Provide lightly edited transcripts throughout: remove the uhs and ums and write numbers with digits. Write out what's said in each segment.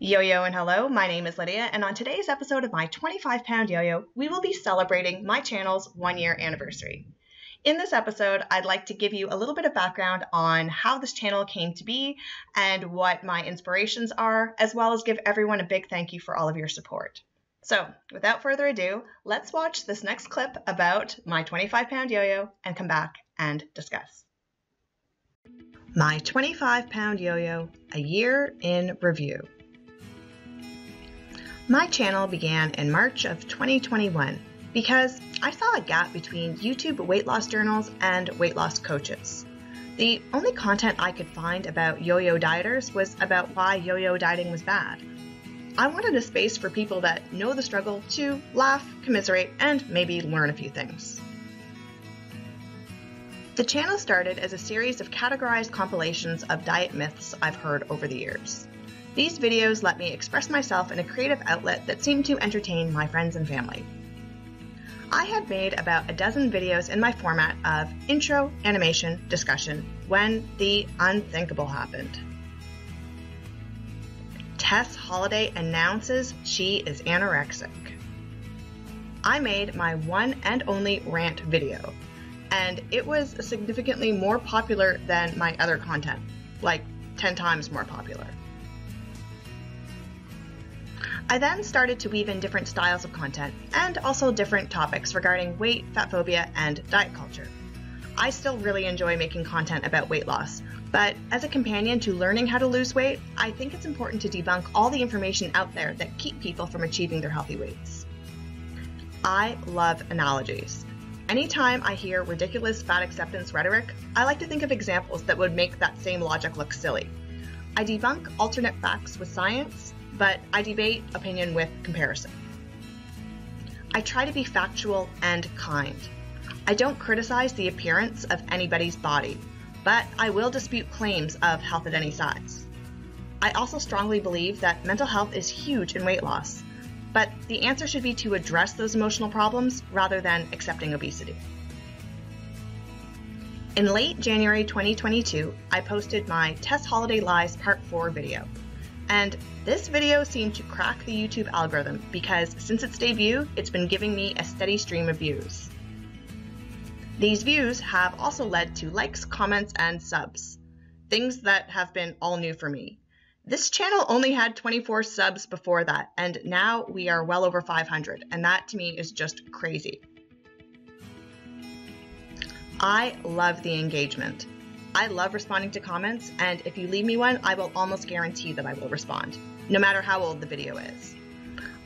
Yo-yo and hello, my name is Lydia, and on today's episode of my 25-pound yo-yo, we will be celebrating my channel's 1-year anniversary. In this episode, I'd like to give you a little bit of background on how this channel came to be and what my inspirations are, as well as give everyone a big thank you for all of your support. So, without further ado, let's watch this next clip about my 25-pound yo-yo and come back and discuss. My 25-pound yo-yo, a year in review. My channel began in March of 2021 because I saw a gap between YouTube weight loss journals and weight loss coaches. The only content I could find about yo-yo dieters was about why yo-yo dieting was bad. I wanted a space for people that know the struggle to laugh, commiserate, and maybe learn a few things. The channel started as a series of categorized compilations of diet myths I've heard over the years. These videos let me express myself in a creative outlet that seemed to entertain my friends and family. I had made about a dozen videos in my format of intro, animation, discussion when the unthinkable happened. Tess Holliday announces she is anorexic. I made my one and only rant video, and it was significantly more popular than my other content, like 10 times more popular. I then started to weave in different styles of content and also different topics regarding weight, fat phobia, and diet culture. I still really enjoy making content about weight loss, but as a companion to learning how to lose weight, I think it's important to debunk all the information out there that keep people from achieving their healthy weights. I love analogies. Anytime I hear ridiculous fat acceptance rhetoric, I like to think of examples that would make that same logic look silly. I debunk alternate facts with science, but I debate opinion with comparison. I try to be factual and kind. I don't criticize the appearance of anybody's body, but I will dispute claims of health at any size. I also strongly believe that mental health is huge in weight loss, but the answer should be to address those emotional problems rather than accepting obesity. In late January 2022, I posted my Tess Holliday Lies Part 4 video. And this video seemed to crack the YouTube algorithm because since its debut, it's been giving me a steady stream of views. These views have also led to likes, comments, and subs, things that have been all new for me. This channel only had 24 subs before that, and now we are well over 500, and that to me is just crazy. I love the engagement. I love responding to comments, and if you leave me one, I will almost guarantee that I will respond, no matter how old the video is.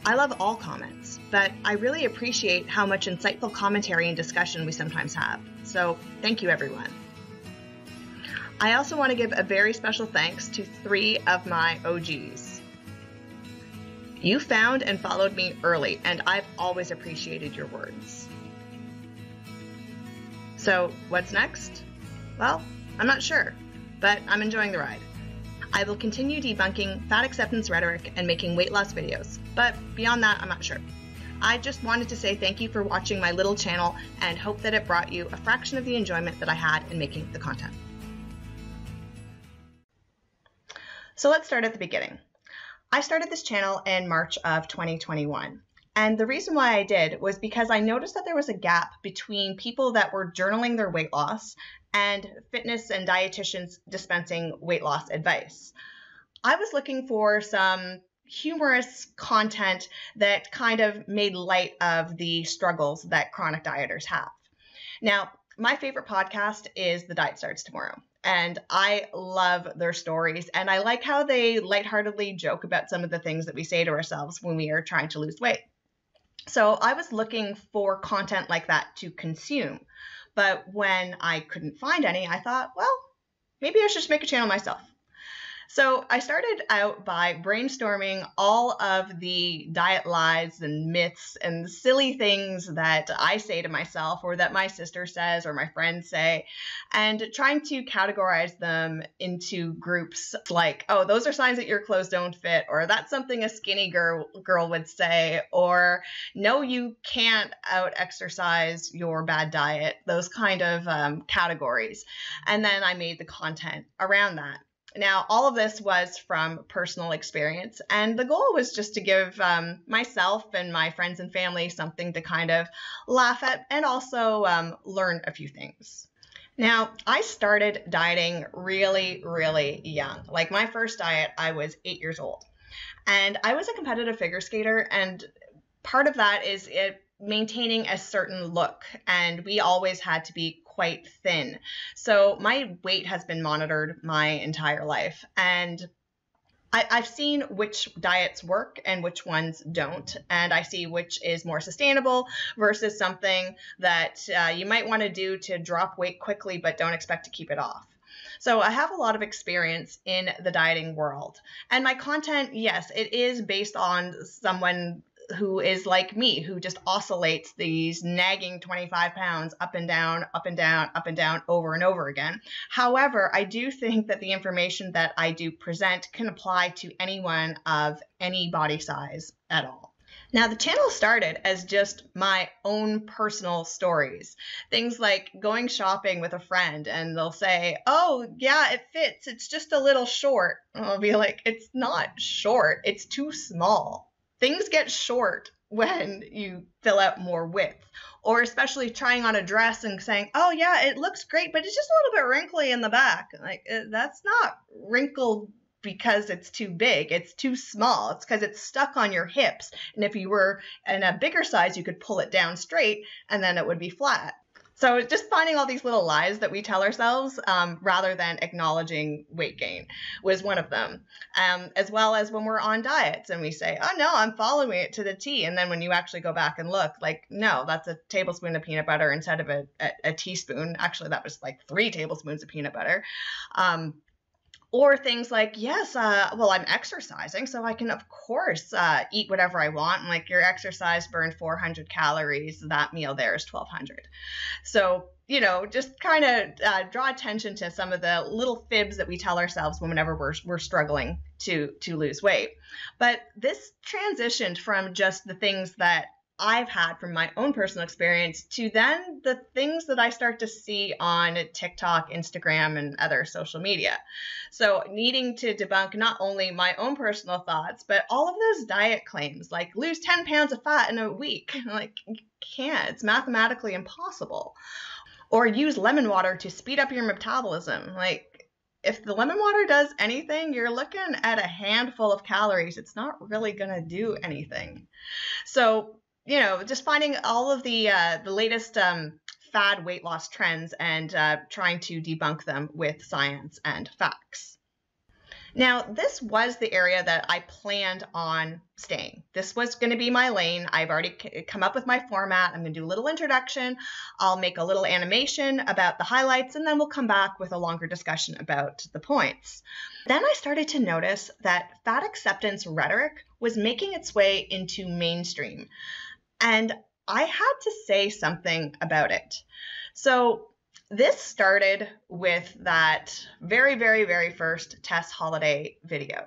I love all comments, but I really appreciate how much insightful commentary and discussion we sometimes have, so thank you everyone. I also want to give a very special thanks to 3 of my OGs. You found and followed me early, and I've always appreciated your words. So what's next? Well, I'm not sure, but I'm enjoying the ride. I will continue debunking fat acceptance rhetoric and making weight loss videos, but beyond that, I'm not sure. I just wanted to say thank you for watching my little channel and hope that it brought you a fraction of the enjoyment that I had in making the content. So let's start at the beginning. I started this channel in March of 2021. And the reason why I did was because I noticed that there was a gap between people that were journaling their weight loss and fitness and dietitians dispensing weight loss advice. I was looking for some humorous content that kind of made light of the struggles that chronic dieters have. Now, my favorite podcast is The Diet Starts Tomorrow, and I love their stories, and I like how they lightheartedly joke about some of the things that we say to ourselves when we are trying to lose weight. So I was looking for content like that to consume. But when I couldn't find any, I thought, well, maybe I should just make a channel myself. So I started out by brainstorming all of the diet lies and myths and silly things that I say to myself or that my sister says or my friends say, and trying to categorize them into groups like, oh, those are signs that your clothes don't fit, or that's something a skinny girl would say, or no, you can't out exercise your bad diet, those kind of categories. And then I made the content around that. Now, all of this was from personal experience, and the goal was just to give myself and my friends and family something to kind of laugh at and also learn a few things. Now, I started dieting really, really young. Like my first diet, I was 8 years old. And I was a competitive figure skater, and part of that is maintaining a certain look, and we always had to be quite thin. So my weight has been monitored my entire life, and I've seen which diets work and which ones don't, and I see which is more sustainable versus something that you might want to do to drop weight quickly but don't expect to keep it off. So I have a lot of experience in the dieting world, and my content, yes, it is based on someone who is like me, who just oscillates these nagging 25 pounds up and down, up and down, up and down over and over again. However, I do think that the information that I do present can apply to anyone of any body size at all. Now, the channel started as just my own personal stories. Things like going shopping with a friend and they'll say, oh, yeah, it fits. It's just a little short. And I'll be like, it's not short. It's too small. Things get short when you fill out more width, or especially trying on a dress and saying, oh yeah, it looks great, but it's just a little bit wrinkly in the back. Like, that's not wrinkled because it's too big. It's too small. It's because it's stuck on your hips. And if you were in a bigger size, you could pull it down straight and then it would be flat. So just finding all these little lies that we tell ourselves rather than acknowledging weight gain was one of them. As well as when we're on diets and we say, oh no, I'm following it to the T. And then when you actually go back and look, like, no, that's a tablespoon of peanut butter instead of a teaspoon. Actually, that was like 3 tablespoons of peanut butter. Or things like, yes, well, I'm exercising, so I can, of course, eat whatever I want. And like, your exercise burned 400 calories. That meal there is 1,200. So, you know, just kind of draw attention to some of the little fibs that we tell ourselves whenever we're struggling to lose weight. But this transitioned from just the things that I've had from my own personal experience to then the things that I start to see on TikTok, Instagram, and other social media. So needing to debunk not only my own personal thoughts, but all of those diet claims like lose 10 pounds of fat in a week. Like, you can't. It's mathematically impossible. Or use lemon water to speed up your metabolism. Like, if the lemon water does anything, you're looking at a handful of calories. It's not really going to do anything. So, you know, just finding all of the latest fad weight loss trends and trying to debunk them with science and facts. Now, this was the area that I planned on staying. This was going to be my lane. I've already come up with my format. I'm going to do a little introduction. I'll make a little animation about the highlights, and then we'll come back with a longer discussion about the points. Then I started to notice that fat acceptance rhetoric was making its way into mainstream. And I had to say something about it. So this started with that very, very, very first Tess Holliday video.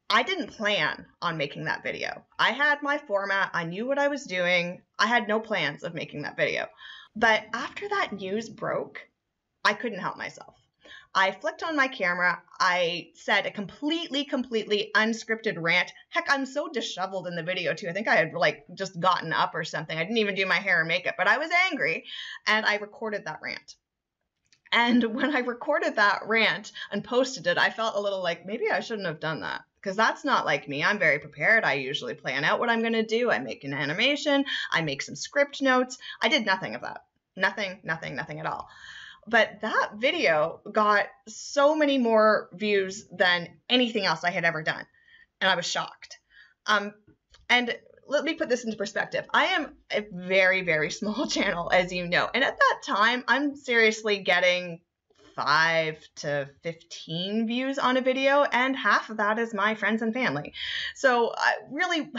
I didn't plan on making that video. I had my format. I knew what I was doing. I had no plans of making that video. But after that news broke, I couldn't help myself. I flicked on my camera. I said a completely unscripted rant. Heck, I'm so disheveled in the video too. I think I had like just gotten up or something. I didn't even do my hair or makeup, but I was angry and I recorded that rant. And when I recorded that rant and posted it, I felt a little like maybe I shouldn't have done that, because that's not like me. I'm very prepared. I usually plan out what I'm going to do. I make an animation. I make some script notes. I did nothing of that. Nothing at all. But that video got so many more views than anything else I had ever done. And I was shocked. And let me put this into perspective. I am a very, very small channel, as you know. And at that time, I'm seriously getting 5 to 15 views on a video, and half of that is my friends and family. So I really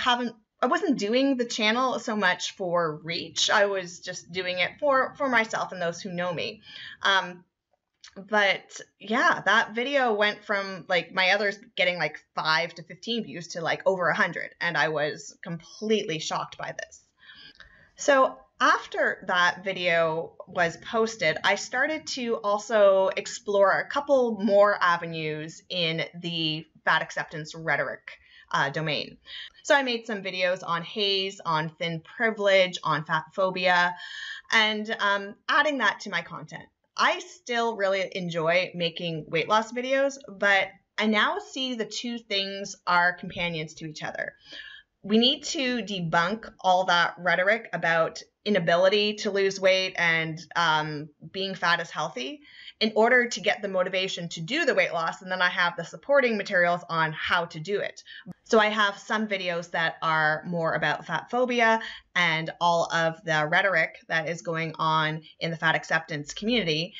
I wasn't doing the channel so much for reach. I was just doing it for myself and those who know me. But yeah, that video went from like my others getting like 5 to 15 views to like over 100. And I was completely shocked by this. So After that video was posted, I started to also explore a couple more avenues in the fat acceptance rhetoric domain. So I made some videos on HAES, on thin privilege, on fat phobia, and adding that to my content. I still really enjoy making weight loss videos, but I now see the two things are companions to each other. We need to debunk all that rhetoric about inability to lose weight and being fat is healthy in order to get the motivation to do the weight loss. And then I have the supporting materials on how to do it. So I have some videos that are more about fat phobia and all of the rhetoric that is going on in the fat acceptance community,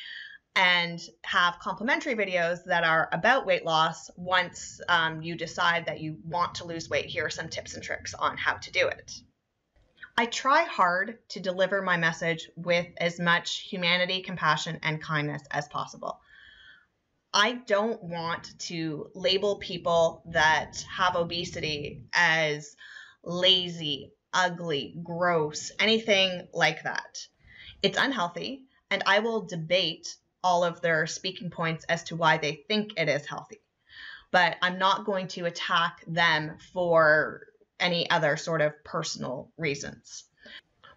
and have complementary videos that are about weight loss. Once you decide that you want to lose weight, here are some tips and tricks on how to do it. I try hard to deliver my message with as much humanity, compassion, and kindness as possible. I don't want to label people that have obesity as lazy, ugly, gross, anything like that. It's unhealthy, and I will debate all of their speaking points as to why they think it is healthy. But I'm not going to attack them for any other sort of personal reasons.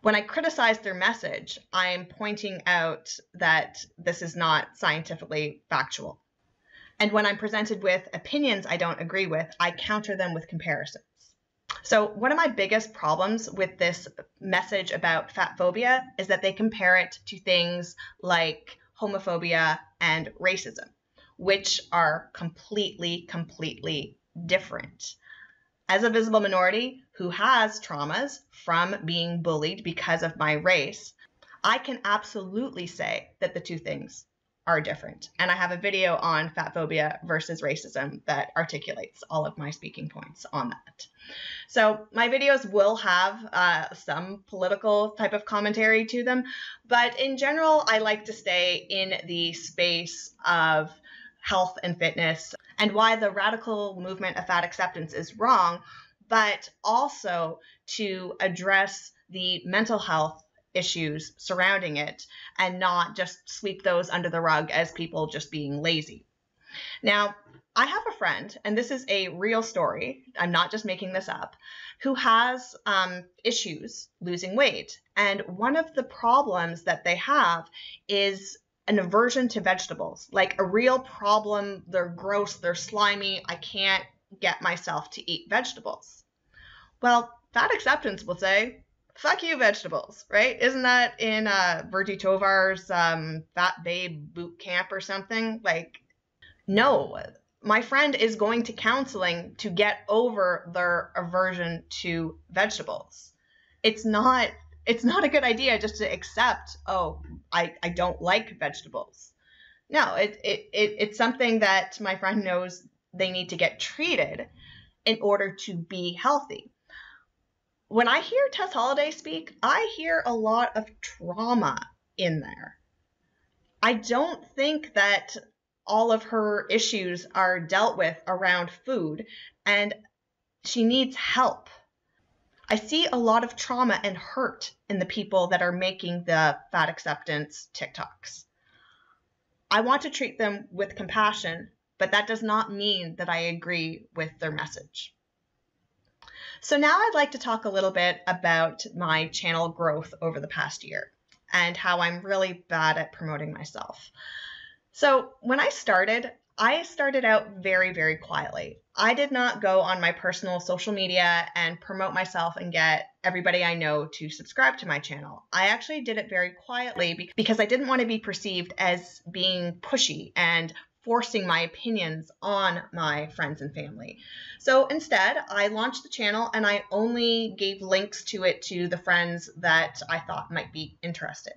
When I criticize their message, I'm pointing out that this is not scientifically factual. And when I'm presented with opinions I don't agree with, I counter them with comparisons. So one of my biggest problems with this message about fat phobia is that they compare it to things like homophobia and racism, which are completely different. As a visible minority who has traumas from being bullied because of my race, I can absolutely say that the two things are different. And I have a video on fat phobia versus racism that articulates all of my speaking points on that. So my videos will have some political type of commentary to them, but in general, I like to stay in the space of health and fitness and why the radical movement of fat acceptance is wrong, but also to address the mental health issues surrounding it and not just sweep those under the rug as people just being lazy. Now, I have a friend, and this is a real story, I'm not just making this up, who has issues losing weight. And one of the problems that they have is an aversion to vegetables, like a real problem. They're gross, they're slimy, I can't get myself to eat vegetables. Well, fat acceptance will say, fuck you, vegetables, right? Isn't that in Virgie Tovar's Fat Babe boot camp or something? Like, no, my friend is going to counseling to get over their aversion to vegetables. It's not a good idea just to accept, oh, I don't like vegetables. No, it's something that my friend knows they need to get treated in order to be healthy. When I hear Tess Holliday speak, I hear a lot of trauma in there. I don't think that all of her issues are dealt with around food, and she needs help. I see a lot of trauma and hurt in the people that are making the fat acceptance TikToks. I want to treat them with compassion, but that does not mean that I agree with their message. So now I'd like to talk a little bit about my channel growth over the past year and how I'm really bad at promoting myself. So when I started out very quietly. I did not go on my personal social media and promote myself and get everybody I know to subscribe to my channel. I actually did it very quietly because I didn't want to be perceived as being pushy and forcing my opinions on my friends and family. So instead, I launched the channel and I only gave links to it to the friends that I thought might be interested.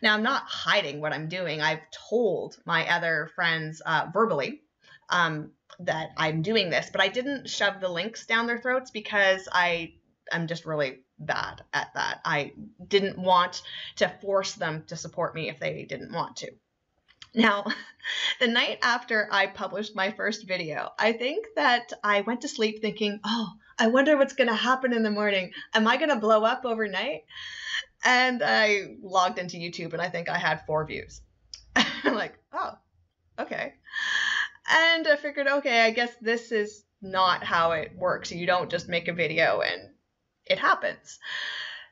Now, I'm not hiding what I'm doing. I've told my other friends verbally that I'm doing this, but I didn't shove the links down their throats because I'm just really bad at that. I didn't want to force them to support me if they didn't want to. Now, the night after I published my first video, I think that I went to sleep thinking, oh, I wonder what's going to happen in the morning. Am I going to blow up overnight? And I logged into YouTube and I think I had 4 views. I'm like, oh, okay. And I figured, okay, I guess this is not how it works. You don't just make a video and it happens.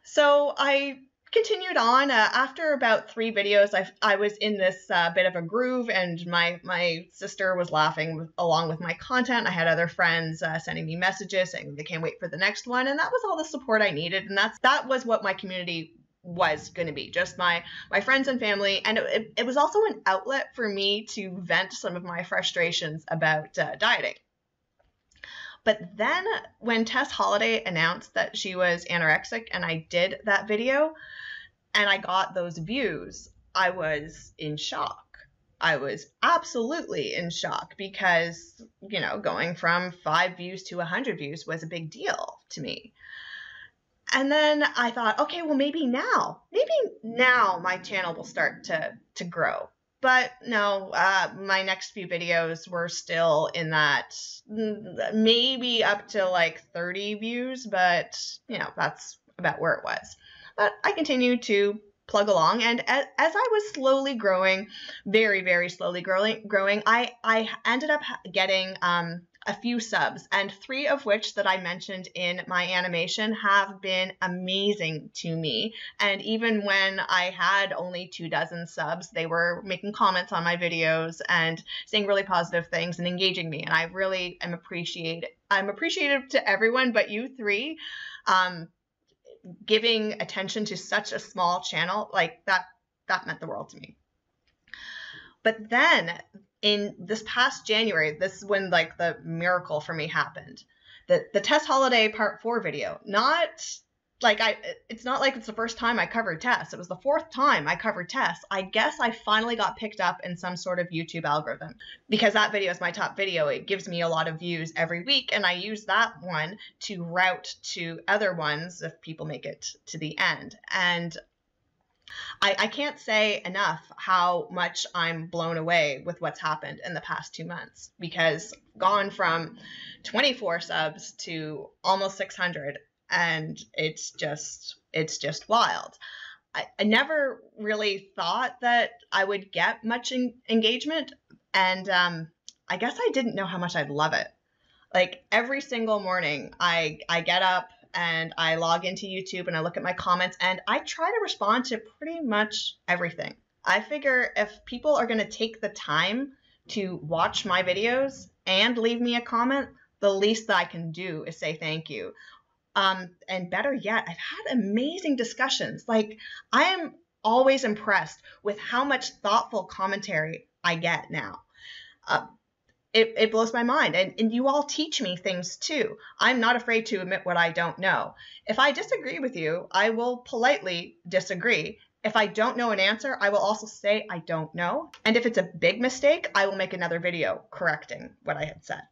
So I continued on. After about 3 videos, I was in this bit of a groove, and my sister was laughing along with my content. I had other friends sending me messages saying they can't wait for the next one, and that was all the support I needed. And that was what my community was going to be, just my friends and family. And it was also an outlet for me to vent some of my frustrations about dieting. But then when Tess Holliday announced that she was anorexic and I did that video and I got those views, I was in shock. I was absolutely in shock because, you know, going from 5 views to 100 views was a big deal to me. And then I thought, okay, well, maybe now my channel will start to grow. But no, my next few videos were still in that maybe up to like 30 views, but you know, that's about where it was. But I continued to plug along, and as I was slowly growing, very, very slowly growing, I ended up getting a few subs, and 3 of which that I mentioned in my animation have been amazing to me. And even when I had only 24 subs, they were making comments on my videos and saying really positive things and engaging me. And I really am I'm appreciative to everyone, but you 3, giving attention to such a small channel, like that meant the world to me. But then in this past January, this is when like the miracle for me happened. The Tess Holliday Part 4 video, it's not like it's the first time I covered Tess. It was the 4th time I covered Tess. I guess I finally got picked up in some sort of YouTube algorithm because that video is my top video. It gives me a lot of views every week, and I use that one to route to other ones if people make it to the end. And I can't say enough how much I'm blown away with what's happened in the past 2 months, because gone from 24 subs to almost 600, and it's just wild. I never really thought that I would get much engagement, and I guess I didn't know how much I'd love it. Like every single morning I get up and I log into YouTube and I look at my comments and I try to respond to pretty much everything. I figure if people are going to take the time to watch my videos and leave me a comment, the least that I can do is say thank you. And better yet, I've had amazing discussions. Like, I am always impressed with how much thoughtful commentary I get now. It blows my mind. And you all teach me things too. I'm not afraid to admit what I don't know. If I disagree with you, I will politely disagree. If I don't know an answer, I will also say I don't know. And if it's a big mistake, I will make another video correcting what I had said.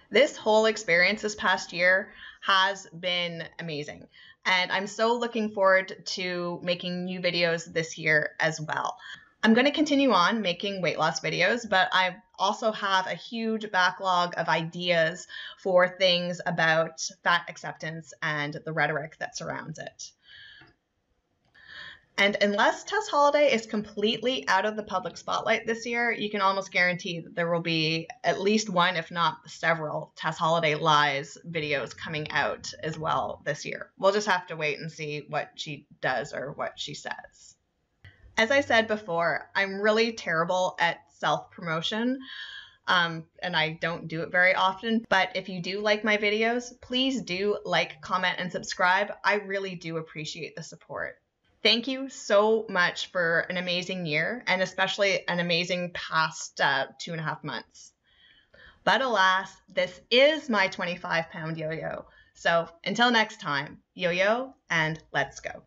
This whole experience this past year has been amazing. And I'm so looking forward to making new videos this year as well. I'm going to continue on making weight loss videos, but I also have a huge backlog of ideas for things about fat acceptance and the rhetoric that surrounds it. And unless Tess Holliday is completely out of the public spotlight this year, you can almost guarantee that there will be at least one, if not several, Tess Holliday Lies videos coming out as well this year. We'll just have to wait and see what she does or what she says. As I said before, I'm really terrible at self-promotion, and I don't do it very often. But if you do like my videos, please do like, comment, and subscribe. I really do appreciate the support. Thank you so much for an amazing year, and especially an amazing past 2.5 months. But alas, this is my 25-pound yo-yo. So until next time, yo-yo and let's go.